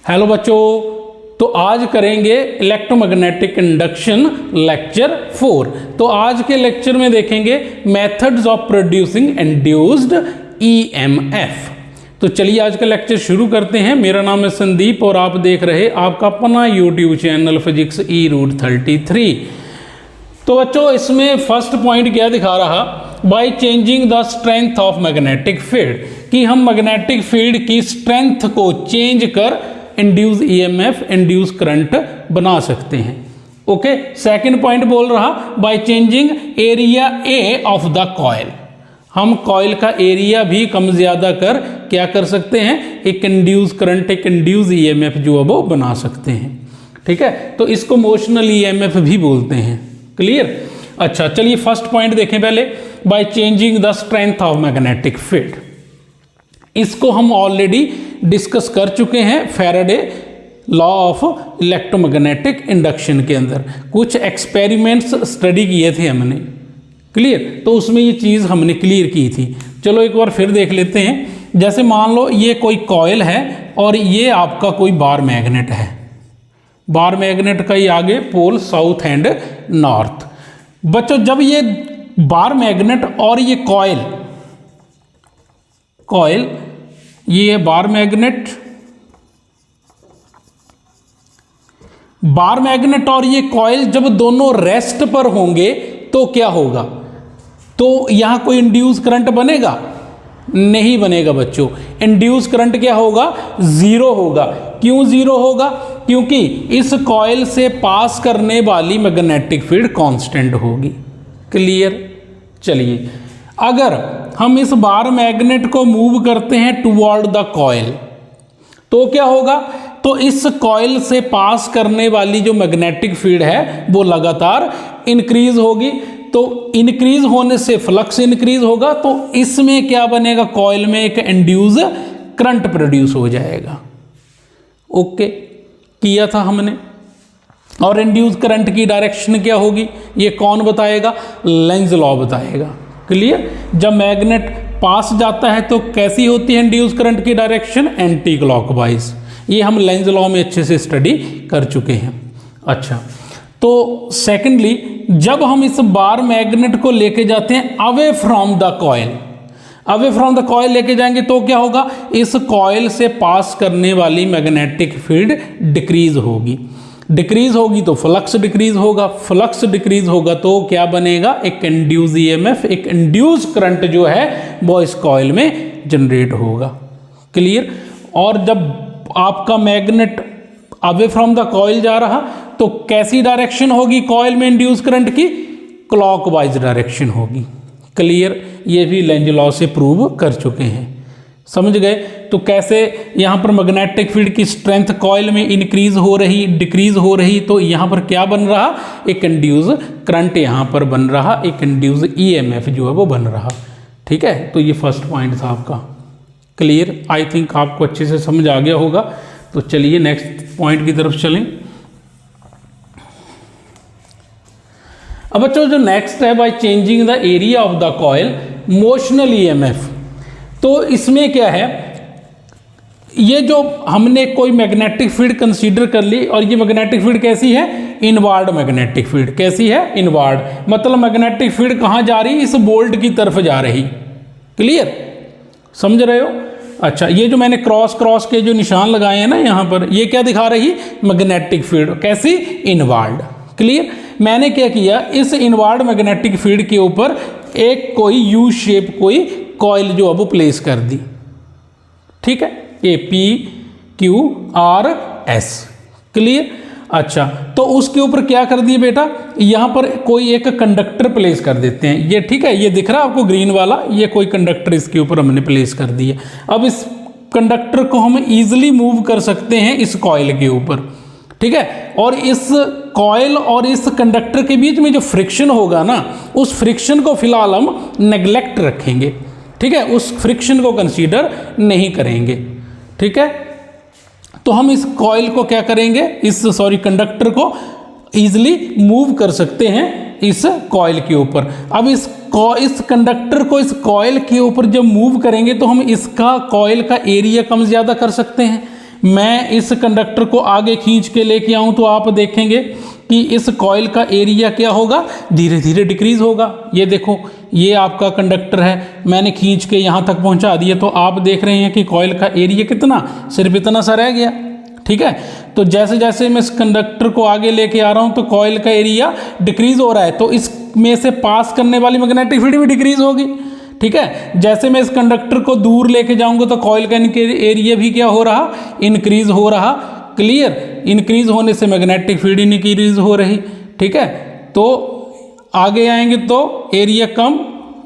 Hello बच्चों, तो आज करेंगे इलेक्ट्रोमैग्नेटिक इंडक्शन लेक्चर 4। तो आज के लेक्चर में देखेंगे methods of producing induced EMF. तो चलिए आज का लेक्चर शुरू करते हैं। मेरा नाम है संदीप और आप देख रहे आपका अपना यूट्यूब चैनल फिजिक्स ई रूट 33। तो बच्चों इसमें फर्स्ट पॉइंट क्या दिखा रहा, by changing the strength of magnetic field, कि हम मैग्नेटिक फील्ड की स्ट्रेंथ को चेंज कर इंड्यूस ईएमएफ इंड्यूस करंट बना सकते हैं। ओके, सेकंड पॉइंट बोल रहा by changing area A of the coil, हम कॉइल का एरिया भी कम ज्यादा कर क्या कर सकते हैं, एक इंड्यूस करंट एक इंड्यूस ईएमएफ जो है वो बना सकते हैं। ठीक है, तो इसको मोशनल ईएमएफ भी बोलते हैं। क्लियर? अच्छा चलिए फर्स्ट पॉइंट देखें पहले, by changing the strength of magnetic field. इसको हम ऑलरेडी डिस्कस कर चुके हैं Faraday law of electromagnetic induction के अंदर, कुछ एक्सपेरिमेंट्स स्टडी किए थे हमने। क्लियर? तो उसमें ये चीज़ हमने क्लियर की थी। चलो एक बार फिर देख लेते हैं। जैसे मान लो ये कोई कॉइल है और ये आपका कोई बार मैग्नेट है। बार मैग्नेट का ही आगे पोल साउथ एंड नॉर्थ। बच्चों जब ये बार मैग्नेट और ये कॉइल ये बार मैग्नेट और ये कॉइल जब दोनों रेस्ट पर होंगे तो क्या होगा, तो यहां कोई इंड्यूस करंट बनेगा? नहीं बनेगा बच्चों। इंड्यूस करंट क्या होगा? जीरो होगा। क्यों जीरो होगा? क्योंकि इस कॉइल से पास करने वाली मैग्नेटिक फील्ड कांस्टेंट होगी। क्लियर? चलिए अगर हम इस बार मैग्नेट को मूव करते हैं टुवर्ड द कॉइल तो क्या होगा, तो इस कॉइल से पास करने वाली जो मैग्नेटिक फील्ड है वो लगातार इंक्रीज होगी। तो इंक्रीज होने से फ्लक्स इंक्रीज होगा, तो इसमें क्या बनेगा, कॉइल में एक इंड्यूस करंट प्रोड्यूस हो जाएगा। ओके, किया था हमने। और इंड्यूस करंट की डायरेक्शन क्या होगी ये कौन बताएगा? लेंज लॉ बताएगा। क्लियर? जब मैग्नेट पास जाता है तो कैसी होती है इंड्यूस करंट की डायरेक्शन? Anti clockwise. ये हम लेंज लॉ में अच्छे से स्टडी कर चुके हैं। अच्छा, तो सेकेंडली जब हम इस बार मैग्नेट को लेके जाते हैं अवे फ्रॉम द कॉइल लेके जाएंगे तो क्या होगा, इस कॉइल से पास करने वाली मैग्नेटिक फील्ड डिक्रीज होगी तो फ्लक्स डिक्रीज होगा तो क्या बनेगा, एक इंड्यूस ईएमएफ एक इंड्यूस करंट जो है वो इस कॉइल में जनरेट होगा। क्लियर? और जब आपका magnet away from the coil जा रहा तो कैसी डायरेक्शन होगी कॉइल में इंड्यूस करंट की? क्लॉकवाइज डायरेक्शन होगी। क्लियर? ये भी लेंज लॉ से प्रूव कर चुके हैं। समझ गए? तो कैसे यहां पर मैग्नेटिक फील्ड की स्ट्रेंथ कॉइल में इंक्रीज हो रही डिक्रीज हो रही, तो यहां पर क्या बन रहा, एक इंड्यूस करंट यहां पर बन रहा, एक इंड्यूस ईएमएफ जो है वो बन रहा। ठीक है, तो ये फर्स्ट पॉइंट था आपका। क्लियर? आई थिंक आपको अच्छे से समझ आ गया होगा। तो चलिए नेक्स्ट पॉइंट की तरफ चलें। अब बच्चों जो नेक्स्ट है, by changing the area of the coil motional EMF. तो इसमें क्या है, ये जो हमने कोई मैग्नेटिक फील्ड कंसीडर कर ली और ये मैग्नेटिक फील्ड कैसी है, इनवार्ड मैग्नेटिक फील्ड। कैसी है? इनवार्ड। मतलब मैग्नेटिक फील्ड कहां जा रही, इस बोल्ट की तरफ जा रही। क्लियर? समझ रहे हो? अच्छा, ये जो मैंने क्रॉस के जो निशान लगाए हैं ना यहां पर, ये क्या दिखा रही, मैग्नेटिक फील्ड। कैसी? इनवार्ड। क्लियर? मैंने क्या किया, इस इनवार्ड मैग्नेटिक फील्ड के ऊपर एक कोई यू शेप कोई कॉइल जो अब प्लेस कर दी। ठीक है, A P Q R S. Clear? अच्छा, तो उसके ऊपर क्या कर दिए बेटा, यहां पर कोई एक कंडक्टर प्लेस कर देते हैं। ये ठीक है, ये दिख रहा है आपको ग्रीन वाला, ये कोई कंडक्टर इसके ऊपर हमने प्लेस कर दिया। अब इस कंडक्टर को हम इजीली मूव कर सकते हैं इस कॉइल के ऊपर। ठीक है, और इस कॉइल और इस कंडक्टर के बीच में जो फ्रिक्शन होगा ना, उस फ्रिक्शन को फिलहाल हम नेग्लेक्ट रखेंगे। ठीक है, उस फ्रिक्शन को कंसीडर नहीं करेंगे। ठीक है, तो हम इस कॉइल को क्या करेंगे, कंडक्टर को इजीली मूव कर सकते हैं इस कॉइल के ऊपर। अब इस कंडक्टर को इस कॉइल के ऊपर जब मूव करेंगे तो हम इसका कॉइल का एरिया कम ज़्यादा कर सकते हैं। मैं इस कंडक्टर को आगे खींच के लेके आऊं तो आप देखेंगे कि इस कॉइल का एरिया क्या होगा, धीरे धीरे डिक्रीज होगा। ये देखो, ये आपका कंडक्टर है, मैंने खींच के यहाँ तक पहुँचा दिया, तो आप देख रहे हैं कि कॉइल का एरिया कितना, सिर्फ इतना सा रह गया। ठीक है, तो जैसे जैसे मैं इस कंडक्टर को आगे लेके आ रहा हूँ तो कॉइल का एरिया डिक्रीज हो रहा है, तो इसमें से पास करने वाली मैग्नेटिक फील्ड भी डिक्रीज होगी। ठीक है, जैसे मैं इस कंडक्टर को दूर लेके जाऊंगा तो कॉइल का एरिया भी क्या हो रहा, इंक्रीज हो रहा। क्लियर, इंक्रीज होने से मैग्नेटिक फील्ड इंक्रीज हो रही। ठीक है, तो आगे आएंगे तो एरिया कम,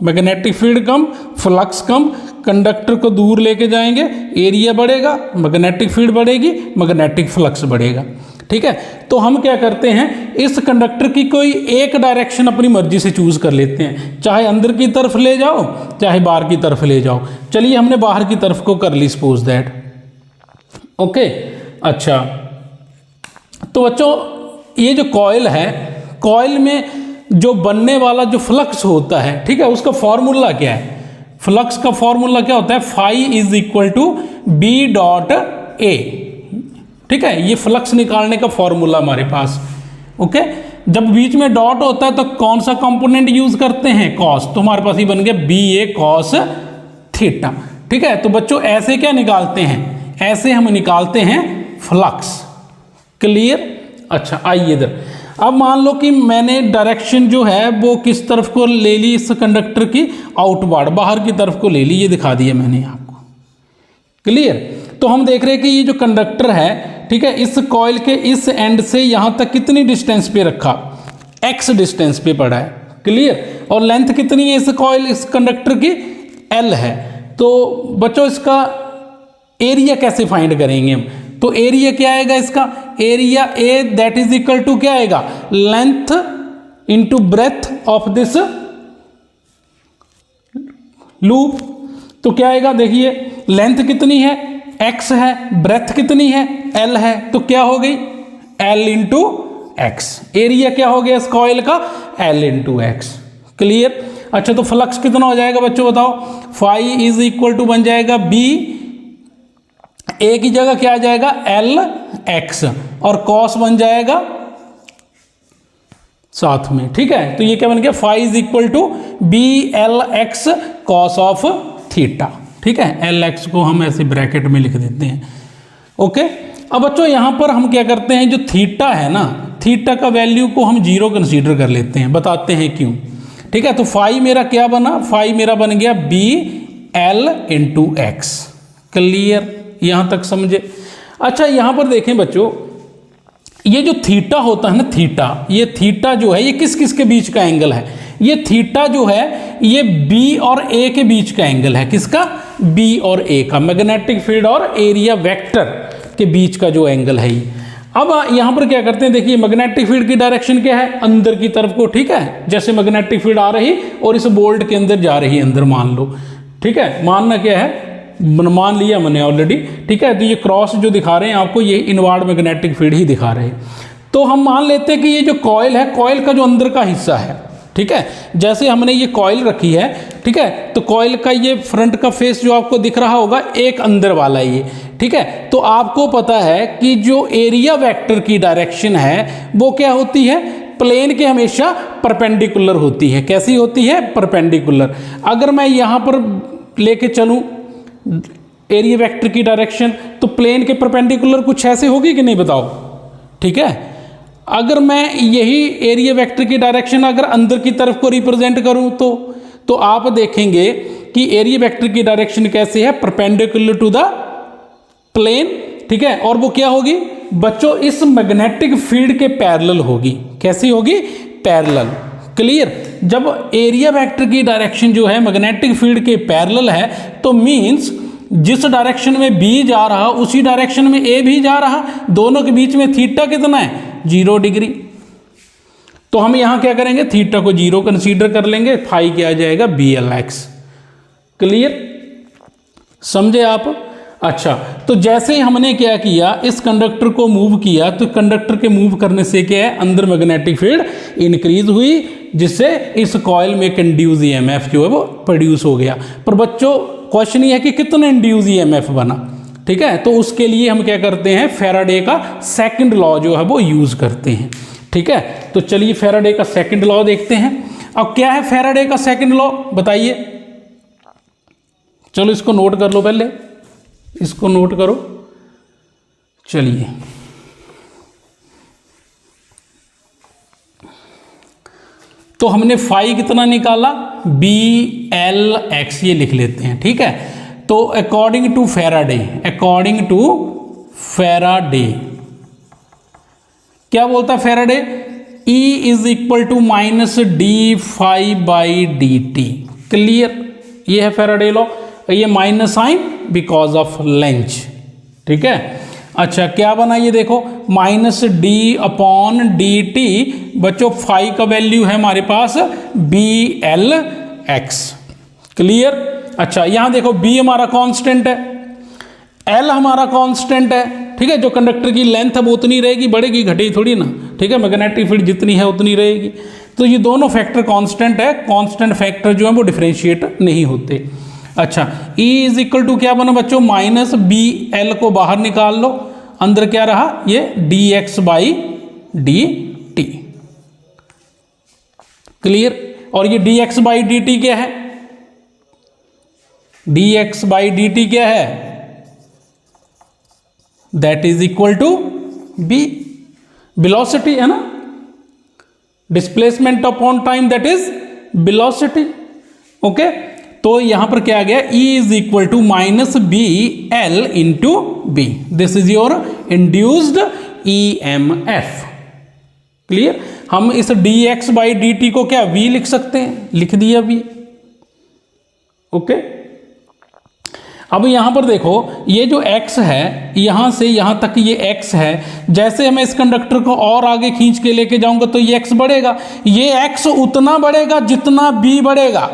मैग्नेटिक फील्ड कम, फ्लक्स कम, कंडक्टर को दूर लेके जाएंगे, एरिया बढ़ेगा, मैग्नेटिक फील्ड बढ़ेगी, मैग्नेटिक फ्लक्स बढ़ेगा। ठीक है, तो हम क्या करते हैं, इस कंडक्टर की कोई एक डायरेक्शन अपनी मर्जी से चूज कर लेते हैं, चाहे अंदर की तरफ ले जाओ चाहे बाहर की तरफ ले जाओ। चलिए हमने बाहर की तरफ को कर ली, सपोज दैट। ओके, अच्छा, तो बच्चों ये जो कॉइल है, कॉइल में जो बनने वाला जो फ्लक्स होता है, ठीक है, उसका फॉर्मूला क्या है, फ्लक्स का फॉर्मूला क्या होता है, phi is equal to B dot A. ठीक है, ये फ्लक्स निकालने का फॉर्मूला हमारे पास। ओके, जब बीच में डॉट होता है तो कौन सा कंपोनेंट यूज करते हैं, कॉस, तो हमारे पास ही बन गया बी ए कॉस थीटा। ठीक है, तो बच्चों ऐसे क्या निकालते हैं, ऐसे हम निकालते हैं फ्लक्स। क्लियर, अच्छा आइए इधर। अब मान लो कि मैंने डायरेक्शन जो है वो किस तरफ को ले ली, इस कंडक्टर की आउटवर्ड, बाहर की तरफ को ले ली, ये दिखा दिया मैंने आपको। क्लियर, तो हम देख रहे हैं कि ये जो कंडक्टर है, ठीक है, इस कॉइल के इस एंड से यहां तक कितनी डिस्टेंस पे रखा, x डिस्टेंस पे पड़ा है। क्लियर, और लेंथ कितनी है इस कॉइल, इस कंडक्टर की, l है। तो बच्चों इसका एरिया कैसे फाइंड करेंगे हम, तो एरिया क्या आएगा इसका, area A that is equal to क्या आएगा, length into breadth of this loop. तो क्या आएगा, देखिए लेंथ कितनी है, x है, ब्रेथ कितनी है, l है, तो क्या हो गई l इंटू एक्स। एरिया क्या हो गया इस कॉइल का, l इंटू एक्स। क्लियर, अच्छा, तो फ्लक्स कितना हो जाएगा बच्चों बताओ, फाई इज इक्वल टू बन जाएगा बी, ए की जगह क्या आ जाएगा एल एक्स, और कॉस बन जाएगा साथ में। ठीक है, तो ये क्या बन गया, phi is equal to B L x cos of theta. ठीक है, एल एक्स को हम ऐसे ब्रैकेट में लिख देते हैं। ओके, अब बच्चों यहां पर हम क्या करते हैं, जो थीटा है ना, थीटा का वैल्यू को हम 0 कंसीडर कर लेते हैं, बताते हैं क्यों। ठीक है, तो फाई मेरा क्या बना, फाई मेरा बन गया B L into x. Clear, यहां तक समझे। अच्छा, यहां पर देखें बच्चों, ये जो थीटा होता है ना, थीटा, ये थीटा जो है ये किस किस के बीच का एंगल है, ये थीटा जो है ये बी और ए के बीच का एंगल है। किसका, बी और ए का, मैग्नेटिक फील्ड और एरिया वेक्टर के बीच का जो एंगल है ये। अब यहां पर क्या करते हैं, देखिए मैग्नेटिक फील्ड की डायरेक्शन क्या है, अंदर की तरफ को। ठीक है, जैसे मैग्नेटिक फील्ड आ रही और इस बोल्ट के अंदर जा रही है, अंदर मान लो। ठीक है, मानना क्या है, मान लिया मैंने ऑलरेडी। ठीक है, तो ये क्रॉस जो दिखा रहे हैं आपको, ये इनवर्ड मैग्नेटिक फील्ड ही दिखा रहे हैं। तो हम मान लेते हैं कि ये जो कॉइल है, कॉइल का जो अंदर का हिस्सा है, ठीक है, जैसे हमने ये कॉइल रखी है, ठीक है, तो कॉइल का ये फ्रंट का फेस जो आपको दिख रहा होगा, एक अंदर वाला ये। ठीक है, तो आपको पता है कि जो एरिया वेक्टर की डायरेक्शन है वो क्या होती है, प्लेन के हमेशा परपेंडिकुलर होती है। कैसी होती है, परपेंडिकुलर। अगर मैं यहां पर लेके चलूं एरिया वेक्टर की डायरेक्शन, तो प्लेन के परपेंडिकुलर कुछ ऐसे होगी कि नहीं, बताओ। ठीक है, अगर मैं यही एरिया वेक्टर की डायरेक्शन अगर अंदर की तरफ को रिप्रेजेंट करूं तो आप देखेंगे कि एरिया वेक्टर की डायरेक्शन कैसे है, परपेंडिकुलर टू द प्लेन। ठीक है, और वो क्या होगी बच्चों, इस मैग्नेटिक फील्ड के पैरेलल होगी। कैसी होगी, पैरेलल। क्लियर, जब एरिया वेक्टर की डायरेक्शन जो है मैग्नेटिक फील्ड के पैरेलल है, तो मींस जिस डायरेक्शन में बी जा रहा उसी डायरेक्शन में ए भी जा रहा, दोनों के बीच में थीटा कितना है, 0 डिग्री। तो हम यहां क्या करेंगे, थीटा को 0 कंसीडर कर लेंगे, फाई क्या आ जाएगा, बी एल एक्स। क्लियर, समझे आप। अच्छा, तो जैसे ही हमने क्या किया, इस कंडक्टर को मूव किया, तो कंडक्टर के मूव करने से क्या है, अंदर मैग्नेटिक फील्ड इंक्रीज हुई, जिससे इस कॉइल में इंड्यूस ईएमएफ जो है वो प्रोड्यूस हो गया। पर बच्चों क्वेश्चन ये है कि कितना इंड्यूस ईएमएफ बना, ठीक है, तो उसके लिए हम क्या करते हैं, फैराडे का सेकंड लॉ जो है वो यूज करते हैं। ठीक है, तो चलिए फैराडे का सेकंड लॉ देखते हैं। अब क्या है फैराडे का सेकंड लॉ बताइए, चलो इसको नोट कर लो, पहले इसको नोट करो। चलिए तो हमने फाई कितना निकाला, बी एल एक्स, ये लिख लेते हैं। ठीक है, तो according to Faraday, according to Faraday क्या बोलता है Faraday, E is equal to minus d phi by D T. Clear, ये है फैराडे लॉ। ये minus sign because of length. ठीक है, अच्छा क्या बना ये देखो, minus d upon d t. बच्चों फाई का वैल्यू है हमारे पास बी एल एक्स। क्लियर, अच्छा यहां देखो बी हमारा कांस्टेंट है, एल हमारा कांस्टेंट है। ठीक है, जो कंडक्टर की लेंथ है वो उतनी रहेगी, बढ़ेगी घटेगी थोड़ी ना। ठीक है, मैग्नेटिक फील्ड जितनी है उतनी रहेगी। तो ये दोनों फैक्टर कांस्टेंट है, कांस्टेंट फैक्टर जो है वो डिफरेंशिएट नहीं होते। अच्छा E इज इक्वल टू क्या बना बच्चों, माइनस बी एल को बाहर निकाल लो, अंदर क्या रहा, ये D X by D T. Clear, और ये D X by D T क्या है, D X by D T क्या है, that is equal to B, velocity है ना, displacement upon time that is velocity. Okay, तो यहां पर क्या आ गया, E is equal to minus B L into B, this is your induced EMF। Clear, हम इस D X by D T को क्या V लिख सकते हैं, लिख दिया V। ओके, अब यहां पर देखो ये जो x है, यहां से यहां तक ये x है, जैसे मैं इस कंडक्टर को और आगे खींच के लेके जाऊंगा तो ये x बढ़ेगा, ये x उतना बढ़ेगा जितना b बढ़ेगा।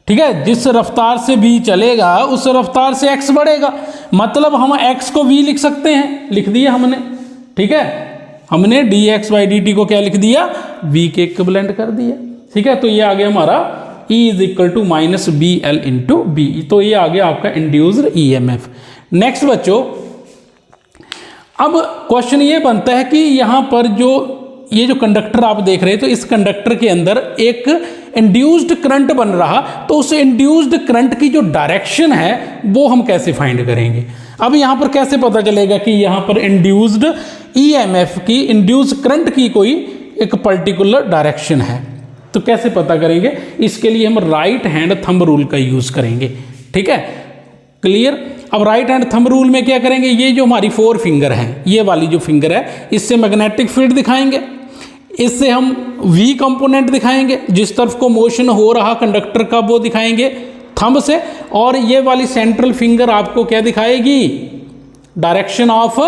ठीक है, जिस रफ्तार से v चलेगा उस रफ्तार से x बढ़ेगा, मतलब हम x को v लिख सकते हैं, लिख दिया हमने। ठीक है, हमने dx बाई dt को क्या लिख दिया, v के इक्विवेलेंट कर दिया। ठीक है, तो ये आ गया हमारा E is equal to minus B L into B, तो ये आ गया आपका इंड्यूस्ड EMF। नेक्स्ट बच्चों, अब क्वेश्चन ये बनता है कि यहां पर जो ये जो कंडक्टर आप देख रहे हैं, तो इस कंडक्टर के अंदर एक इंड्यूस्ड करंट बन रहा, तो उस इंड्यूस्ड करंट की जो डायरेक्शन है वो हम कैसे फाइंड करेंगे। अब यहां पर कैसे पता चलेगा कि यहां पर इंड्यूस्ड EMF की, इंड्यूस्ड करंट की कोई एक पर्टिकुलर डायरेक्शन है, तो कैसे पता करेंगे, इसके लिए हम राइट हैंड थंब रूल का यूज करेंगे। ठीक है, क्लियर। अब राइट हैंड थंब रूल में क्या करेंगे, ये जो हमारी 4 फिंगर है, ये वाली जो फिंगर है, इससे मैग्नेटिक फील्ड दिखाएंगे, इससे हम V कंपोनेंट दिखाएंगे, जिस तरफ को मोशन हो रहा कंडक्टर का वो दिखाएंगे थंब से, और ये वाली सेंट्रल फिंगर आपको क्या दिखाएगी, डायरेक्शन ऑफ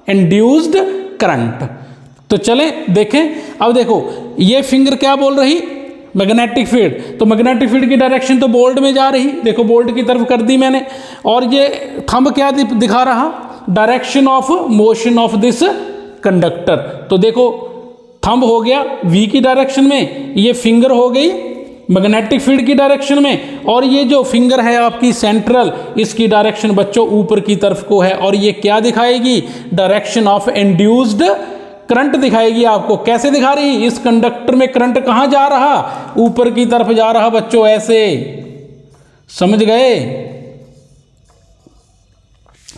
इंड्यूस्ड करंट। तो चलें देखें, अब देखो ये फिंगर क्या बोल रही, मैग्नेटिक फील्ड, तो मैग्नेटिक फील्ड की डायरेक्शन तो बोल्ट में जा रही, देखो बोल्ट की तरफ कर दी मैंने, और ये थंब क्या दिखा रहा, direction of motion of this conductor. तो देखो थंब हो गया V की डायरेक्शन में, ये फिंगर हो गई मैग्नेटिक फील्ड की डायरेक्शन में, और ये जो फिंगर है आपकी सेंट्रल, इसकी डायरेक्शन बच्चों ऊपर की तरफ को है, और ये क्या दिखाएगी, डायरेक्शन ऑफ इंड्यूस्ड करंट दिखाएगी आपको। कैसे दिखा रही, इस कंडक्टर में करंट कहां जा रहा, ऊपर की तरफ जा रहा बच्चों, ऐसे, समझ गए,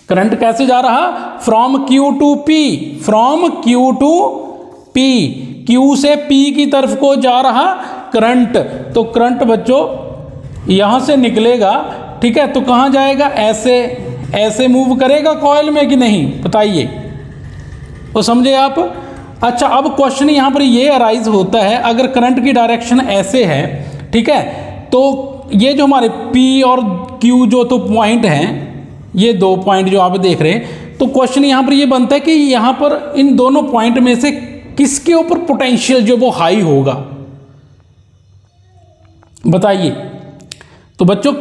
करंट कैसे जा रहा, from Q to P, from Q to P, Q से P की तरफ को जा रहा करंट। तो करंट बच्चों यहां से निकलेगा, ठीक है, तो कहां जाएगा, ऐसे ऐसे मूव करेगा कॉइल में कि नहीं, बताइए, वो समझे आप। अच्छा, अब क्वेश्चन यहां पर ये अराइज होता है, अगर करंट की डायरेक्शन ऐसे है, ठीक है, तो ये जो हमारे P और Q जो तो पॉइंट हैं, ये 2 पॉइंट जो आप देख रहे हैं, तो क्वेश्चन यहां पर ये बनता है कि यहां पर इन दोनों पॉइंट में से किसके ऊपर पोटेंशियल जो वो हाई होगा, बताइए। तो बच्चों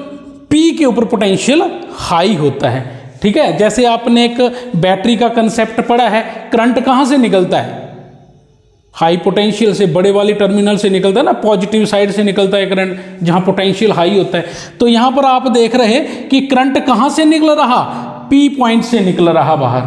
P के ऊपर पोटेंशियल हाई होता है। ठीक है, जैसे आपने एक बैटरी का कंसेप्ट पढ़ा है, करंट कहां से निकलता है, हाई पोटेंशियल से, बड़े वाली टर्मिनल से निकलता है ना, पॉजिटिव साइड से निकलता है करंट, जहां पोटेंशियल हाई होता है। तो यहां पर आप देख रहे हैं कि करंट कहां से निकल रहा, पी पॉइंट से निकल रहा बाहर।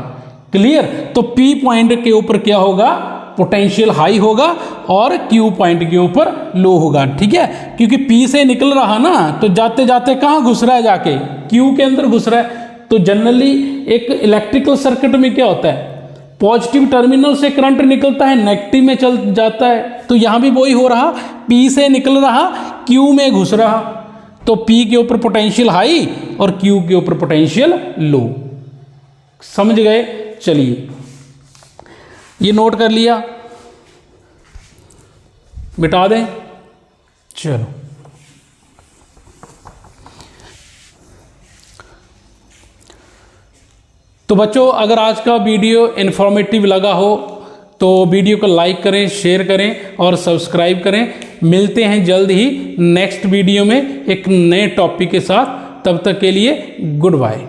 क्लियर? तो पी पॉइंट के ऊपर क्या होगा, पोटेंशियल हाई होगा और क्यू पॉइंट के ऊपर लो होगा। ठीक है, क्योंकि पी से निकल रहा ना, तो जाते जाते कहाँ घुस रहा है, जाके क्यू के अंदर घुस रहा है। तो जनरली एक इलेक्ट्रिकल सर्किट में क्या होता है, पॉजिटिव टर्मिनल से करंट निकलता है, नेगेटिव में चल जाता है। तो यहां भी वही हो रहा, पी से निकल रहा, क्यू में घुस रहा। तो पी के ऊपर पोटेंशियल हाई और क्यू के ऊपर पोटेंशियल लो। समझ गए? चलिए ये नोट कर लिया, मिटा दें। चलो, तो बच्चों अगर आज का वीडियो इन्फॉर्मेटिव लगा हो तो वीडियो को लाइक करें, शेयर करें और सब्सक्राइब करें। मिलते हैं जल्द ही नेक्स्ट वीडियो में एक नए टॉपिक के साथ। तब तक के लिए गुड बाय।